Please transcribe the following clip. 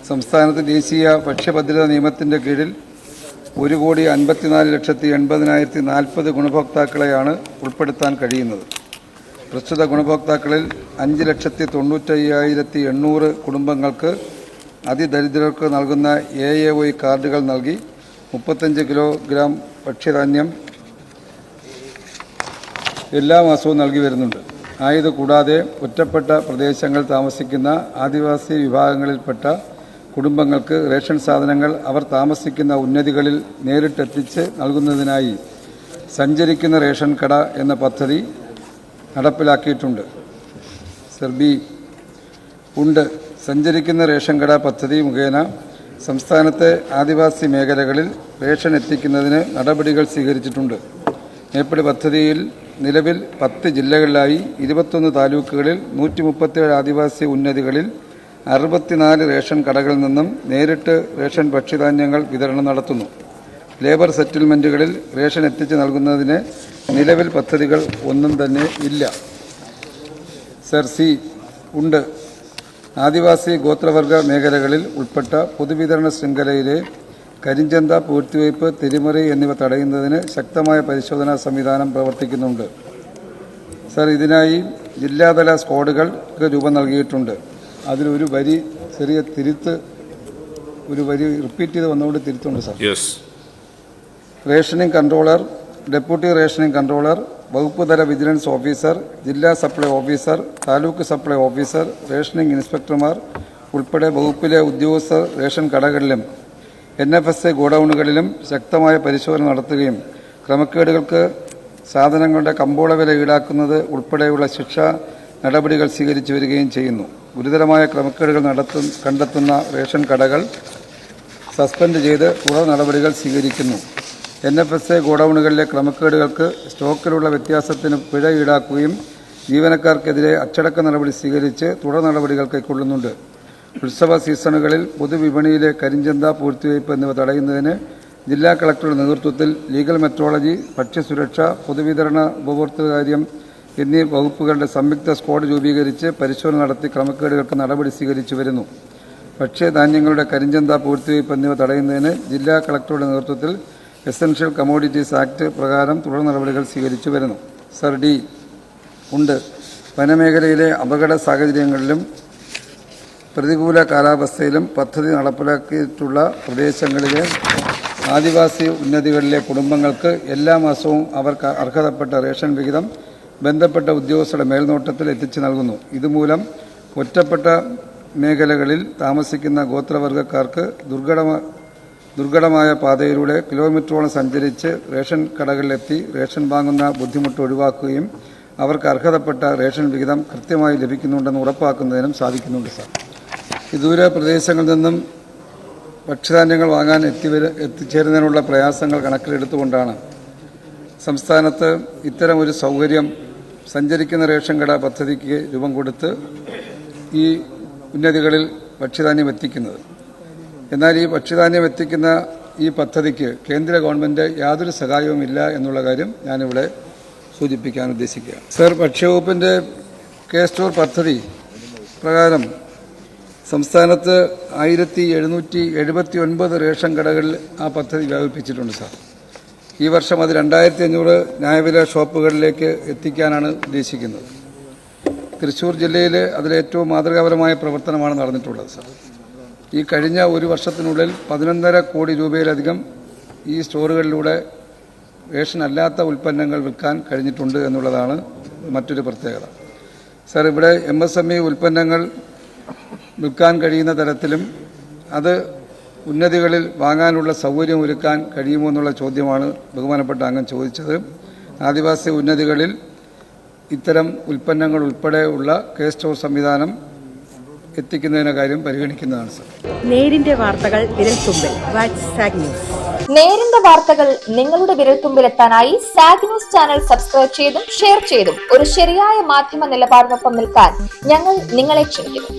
സംസ്ഥാനത്ത് ദേശീയ ഭക്ഷ്യഭദ്രതാ നിയമത്തിൻ്റെ കീഴിൽ 1,54,80,040 ഗുണഭോക്താക്കളെയാണ് ഉൾപ്പെടുത്താൻ കഴിയുന്നത്. പ്രസ്തുത ഗുണഭോക്താക്കളിൽ 5,95,800 കുടുംബങ്ങൾക്ക് അതിദരിദ്രർക്ക് നൽകുന്ന AAY കാർഡുകൾ നൽകി 35 കിലോഗ്രാം ഭക്ഷ്യധാന്യം എല്ലാ മാസവും നൽകി വരുന്നുണ്ട്. ആയതുകൂടാതെ ഒറ്റപ്പെട്ട പ്രദേശങ്ങളിൽ താമസിക്കുന്ന ആദിവാസി വിഭാഗങ്ങളിൽപ്പെട്ട കുടുംബങ്ങൾക്ക് റേഷൻ സാധനങ്ങൾ അവർ താമസിക്കുന്ന ഉന്നതികളിൽ നേരിട്ടെത്തിച്ച് നൽകുന്നതിനായി സഞ്ചരിക്കുന്ന റേഷൻ കട എന്ന പദ്ധതി നടപ്പിലാക്കിയിട്ടുണ്ട്. ഉണ്ട്. സഞ്ചരിക്കുന്ന റേഷൻ കട പദ്ധതി മുഖേന സംസ്ഥാനത്തെ ആദിവാസി മേഖലകളിൽ റേഷൻ എത്തിക്കുന്നതിന് നടപടികൾ സ്വീകരിച്ചിട്ടുണ്ട്. മേപ്പടി പദ്ധതിയിൽ നിലവിൽ 10 ജില്ലകളിലായി 21 താലൂക്കുകളിൽ 137 ആദിവാസി ഉന്നതികളിൽ 64 റേഷൻ കടകളിൽ നിന്നും നേരിട്ട് റേഷൻ ഭക്ഷ്യധാന്യങ്ങൾ വിതരണം നടത്തുന്നു. ലേബർ സെറ്റിൽമെൻറ്റുകളിൽ റേഷൻ എത്തിച്ച് നൽകുന്നതിന് നിലവിൽ പദ്ധതികൾ ഒന്നും തന്നെ ഇല്ല. ഉണ്ട്. ആദിവാസി ഗോത്രവർഗ മേഖലകളിൽ ഉൾപ്പെട്ട പൊതുവിതരണ ശൃംഖലയിലെ കരിഞ്ചന്ത, പൂഴ്ത്തിവയ്പ്, തിരിമറി എന്നിവ തടയുന്നതിന് ശക്തമായ പരിശോധനാ സംവിധാനം പ്രവർത്തിക്കുന്നുണ്ട്. ഇതിനായി ജില്ലാതല സ്ക്വാഡുകൾക്ക് രൂപം നൽകിയിട്ടുണ്ട്. അതിലൊരു വരി ചെറിയ തിരുത്ത്, ഒരു വരി റിപ്പീറ്റ് ചെയ്ത് വന്നുകൊണ്ട് തിരുത്തുണ്ട് sir. Rationing controller, deputy rationing controller, വകുപ്പ് തല വിജിലൻസ് ഓഫീസർ, ജില്ലാ supply officer, taluk supply officer, rationing ഇൻസ്പെക്ടർമാർ ഉൾപ്പെടെ വകുപ്പിലെ ഉദ്യോഗസ്ഥർ റേഷൻ കടകളിലും NFSA ഗോഡൌണുകളിലും ശക്തമായ പരിശോധന നടത്തുകയും ക്രമക്കേടുകൾക്ക് സാധനങ്ങളുടെ കമ്പോള വില ഈടാക്കുന്നത് ഉൾപ്പെടെയുള്ള ശിക്ഷാ നടപടികൾ സ്വീകരിച്ചു വരികയും ചെയ്യുന്നു. ഗുരുതരമായ ക്രമക്കേടുകൾ കണ്ടെത്തുന്ന റേഷൻ കടകൾ സസ്പെൻഡ് ചെയ്ത് തുടർ നടപടികൾ സ്വീകരിക്കുന്നു. NFSA ഗോഡൌണുകളിലെ ക്രമക്കേടുകൾക്ക് സ്റ്റോക്കിലുള്ള വ്യത്യാസത്തിന് പിഴ ഈടാക്കുകയും ജീവനക്കാർക്കെതിരെ അച്ചടക്ക നടപടി സ്വീകരിച്ച് തുടർ നടപടികൾ കൈക്കൊള്ളുന്നുണ്ട്. ഉത്സവ സീസണുകളിൽ പൊതുവിപണിയിലെ കരിഞ്ചന്ത, പൂഴ്ത്തിവയ്പ് എന്നിവ തടയുന്നതിന് ജില്ലാ കളക്ടറുടെ നേതൃത്വത്തിൽ ലീഗൽ മെട്രോളജി, ഭക്ഷ്യസുരക്ഷ, പൊതുവിതരണ, ഉപഭോക്തൃകാര്യം എന്നീ വകുപ്പുകളുടെ സംയുക്ത സ്ക്വാഡ് രൂപീകരിച്ച് പരിശോധന നടത്തി ക്രമക്കേടുകൾക്ക് നടപടി സ്വീകരിച്ചു വരുന്നു. ഭക്ഷ്യധാന്യങ്ങളുടെ കരിഞ്ചന്ത, പൂഴ്ത്തിവയ്പ് എന്നിവ തടയുന്നതിന് ജില്ലാ കളക്ടറുടെ നേതൃത്വത്തിൽ എസൻഷ്യൽ കമ്മോഡിറ്റീസ് ആക്ട് പ്രകാരം തുടർ നടപടികൾ സ്വീകരിച്ചു വരുന്നു. ഉണ്ട്. വനമേഖലയിലെ അപകട സാഹചര്യങ്ങളിലും പ്രതികൂല കാലാവസ്ഥയിലും പദ്ധതി നടപ്പിലാക്കിയിട്ടുള്ള പ്രദേശങ്ങളിലെ ആദിവാസി ഉന്നതികളിലെ കുടുംബങ്ങൾക്ക് എല്ലാ മാസവും അവർക്ക് അർഹതപ്പെട്ട റേഷൻ വിഹിതം ബന്ധപ്പെട്ട ഉദ്യോഗസ്ഥരുടെ മേൽനോട്ടത്തിൽ എത്തിച്ചു നൽകുന്നു. ഇതുമൂലം ഒറ്റപ്പെട്ട മേഖലകളിൽ താമസിക്കുന്ന ഗോത്രവർഗക്കാർക്ക് ദുർഘടമായ പാതയിലൂടെ കിലോമീറ്ററോളം സഞ്ചരിച്ച് റേഷൻ കടകളിലെത്തി റേഷൻ വാങ്ങുന്ന ബുദ്ധിമുട്ട് ഒഴിവാക്കുകയും അവർക്ക് അർഹതപ്പെട്ട റേഷൻ വിഹിതം കൃത്യമായി ലഭിക്കുന്നുണ്ടെന്ന് ഉറപ്പാക്കുന്നതിനും സാധിക്കുന്നുണ്ട് സാർ. വിദൂര പ്രദേശങ്ങളിൽ നിന്നും ഭക്ഷ്യധാന്യങ്ങൾ വാങ്ങാൻ എത്തിച്ചേരുന്നതിനുള്ള പ്രയാസങ്ങൾ കണക്കിലെടുത്തുകൊണ്ടാണ് സംസ്ഥാനത്ത് ഇത്തരമൊരു സൗകര്യം സഞ്ചരിക്കുന്ന റേഷൻ കട പദ്ധതിക്ക് രൂപം കൊടുത്ത് ഈ ഉന്നതികളിൽ ഭക്ഷ്യധാന്യം എത്തിക്കുന്നത്. എന്നാൽ ഈ ഭക്ഷ്യധാന്യം എത്തിക്കുന്ന ഈ പദ്ധതിക്ക് കേന്ദ്ര ഗവൺമെൻറ് യാതൊരു സഹായവുമില്ല എന്നുള്ള കാര്യം ഞാനിവിടെ സൂചിപ്പിക്കാൻ ഉദ്ദേശിക്കുകയാണ്. ഭക്ഷ്യവകുപ്പിൻ്റെ സ്റ്റോർ പദ്ധതി പ്രകാരം സംസ്ഥാനത്ത് 1779 റേഷൻ കടകളിൽ ആ പദ്ധതി വ്യാപിപ്പിച്ചിട്ടുണ്ട് സാർ. ഈ വർഷം അത് 2500 ന്യായവില ഷോപ്പുകളിലേക്ക് എത്തിക്കാനാണ് ഉദ്ദേശിക്കുന്നത്. തൃശ്ശൂർ ജില്ലയിൽ അതിലേറ്റവും മാതൃകാപരമായ പ്രവർത്തനമാണ് നടന്നിട്ടുള്ളത് സാർ. ഈ കഴിഞ്ഞ ഒരു വർഷത്തിനുള്ളിൽ 11.5 കോടി രൂപയിലധികം ഈ സ്റ്റോറുകളിലൂടെ റേഷൻ അല്ലാത്ത ഉൽപ്പന്നങ്ങൾ വിൽക്കാൻ കഴിഞ്ഞിട്ടുണ്ട് എന്നുള്ളതാണ് മറ്റൊരു പ്രത്യേകത. ഇവിടെ MSME ഉൽപ്പന്നങ്ങൾ വിൽക്കാൻ കഴിയുന്ന തരത്തിലും അത് ഉന്നതികളിൽ വാങ്ങാനുള്ള സൗകര്യം ഒരുക്കാൻ കഴിയുമോ എന്നുള്ള ചോദ്യമാണ് ബഹുമാനപ്പെട്ട അംഗം ചോദിച്ചത്. ആദിവാസി ഉന്നതികളിൽ ഇത്തരം ഉൽപ്പന്നങ്ങൾ ഉൾപ്പെടെയുള്ള സ്റ്റോർ സംവിധാനം എത്തിക്കുന്നതിന്റെ കാര്യം പരിഗണിക്കുന്നതാണ് സർ. നേരിന്റെ വാർത്തകൾ വിരൽത്തുമ്പിൽ. Zag news. നേരിന്റെ വാർത്തകൾ നിങ്ങളുടെ വിരൽത്തുമ്പിലെത്താനായി സാഗ് ന്യൂസ് ചാനൽ സബ്സ്ക്രൈബ് ചെയ്തും ഷെയർ ചെയ്തും ഒരു ശരിയായ മാധ്യമ നിലപാടിനൊപ്പം നിൽക്കാൻ ഞങ്ങൾ നിങ്ങളെ ക്ഷണിക്കുന്നു.